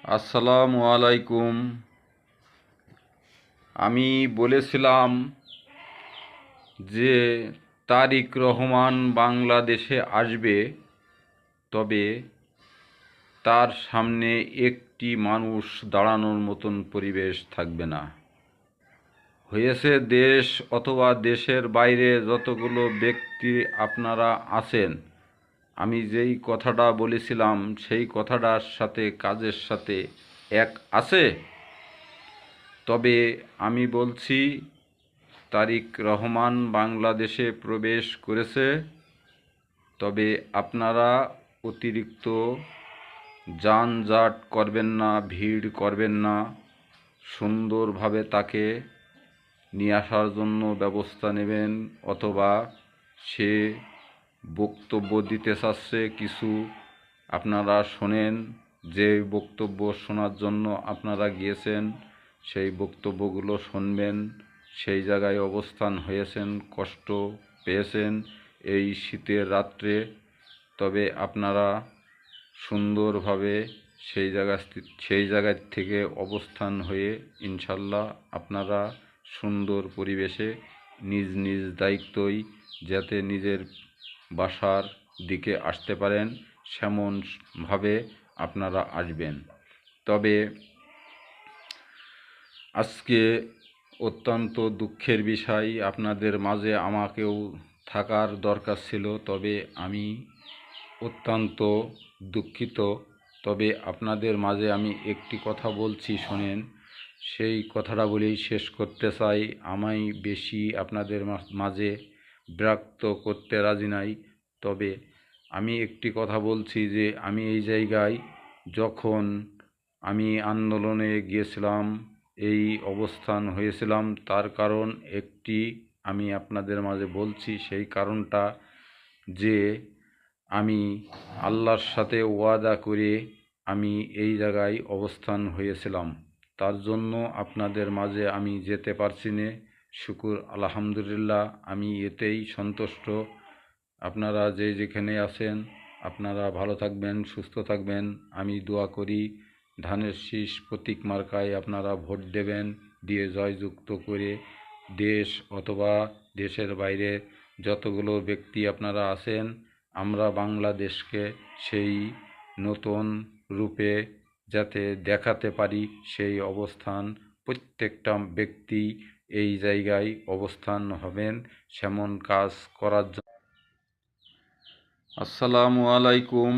আসসালামু আলাইকুম। আমি বলেছিলাম যে তারিক রহমান বাংলাদেশে আসবে, তবে তার সামনে একটি মানুষ দাঁড়ানোর মতন পরিবেশ থাকবে না। হয়েছে দেশ অথবা দেশের বাইরে যতগুলো ব্যক্তি আপনারা আছেন, আমি যেই কথাটা বলেছিলাম সেই কথাটার সাথে কাজের সাথে এক আছে। তবে আমি বলছি, তারিক রহমান বাংলাদেশে প্রবেশ করেছে, তবে আপনারা অতিরিক্ত যানজট করবেন না, ভিড় করবেন না। সুন্দরভাবে তাকে নিয়ে আসার জন্য ব্যবস্থা নেবেন, অথবা সে বক্তব্য দিতে চাচ্ছে কিছু, আপনারা শোনেন। যে বক্তব্য শোনার জন্য আপনারা গিয়েছেন সেই বক্তব্যগুলো শুনবেন। সেই জায়গায় অবস্থান হয়েছেন, কষ্ট পেয়েছেন এই শীতের রাত্রে, তবে আপনারা সুন্দরভাবে সেই জায়গা থেকে অবস্থান হয়ে ইনশাল্লাহ আপনারা সুন্দর পরিবেশে নিজ নিজ দায়িত্বই যাতে নিজের বাসার দিকে আসতে পারেন সেমনভাবে আপনারা আসবেন। তবে আজকে অত্যন্ত দুঃখের বিষয়, আপনাদের মাঝে আমাকেও থাকার দরকার ছিল, তবে আমি অত্যন্ত দুঃখিত। তবে আপনাদের মাঝে আমি একটি কথা বলছি, শোনেন। সেই কথাটা বলেই শেষ করতে চাই। আমি বেশি আপনাদের মাঝে বিরক্ত করতে রাজি নাই। তবে আমি একটি কথা বলছি যে আমি এই জায়গায় যখন আমি আন্দোলনে গিয়েছিলাম, এই অবস্থান হয়েছিলাম, তার কারণ একটি আমি আপনাদের মাঝে বলছি। সেই কারণটা যে আমি আল্লাহর সাথে ওয়াদা করে আমি এই জায়গায় অবস্থান হয়েছিলাম, তার জন্য আপনাদের মাঝে আমি যেতে পারছি না। শুকুর আলহামদুলিল্লাহ, আমি এতেই সন্তুষ্ট। আপনারা যে যেখানে আছেন আপনারা ভালো থাকবেন, সুস্থ থাকবেন। আমি দোয়া করি ধানের শীষ প্রতীক মার্কায় আপনারা ভোট দেবেন, দিয়ে জয়যুক্ত করে দেশ অথবা দেশের বাইরে যতগুলো ব্যক্তি আপনারা আছেন, আমরা বাংলাদেশকে সেই নতুন রূপে যাতে দেখাতে পারি সেই অবস্থান প্রত্যেকটা ব্যক্তি এই জায়গায় অবস্থান হবেন সেমন কাজ করার জন্য। আসসালামু আলাইকুম।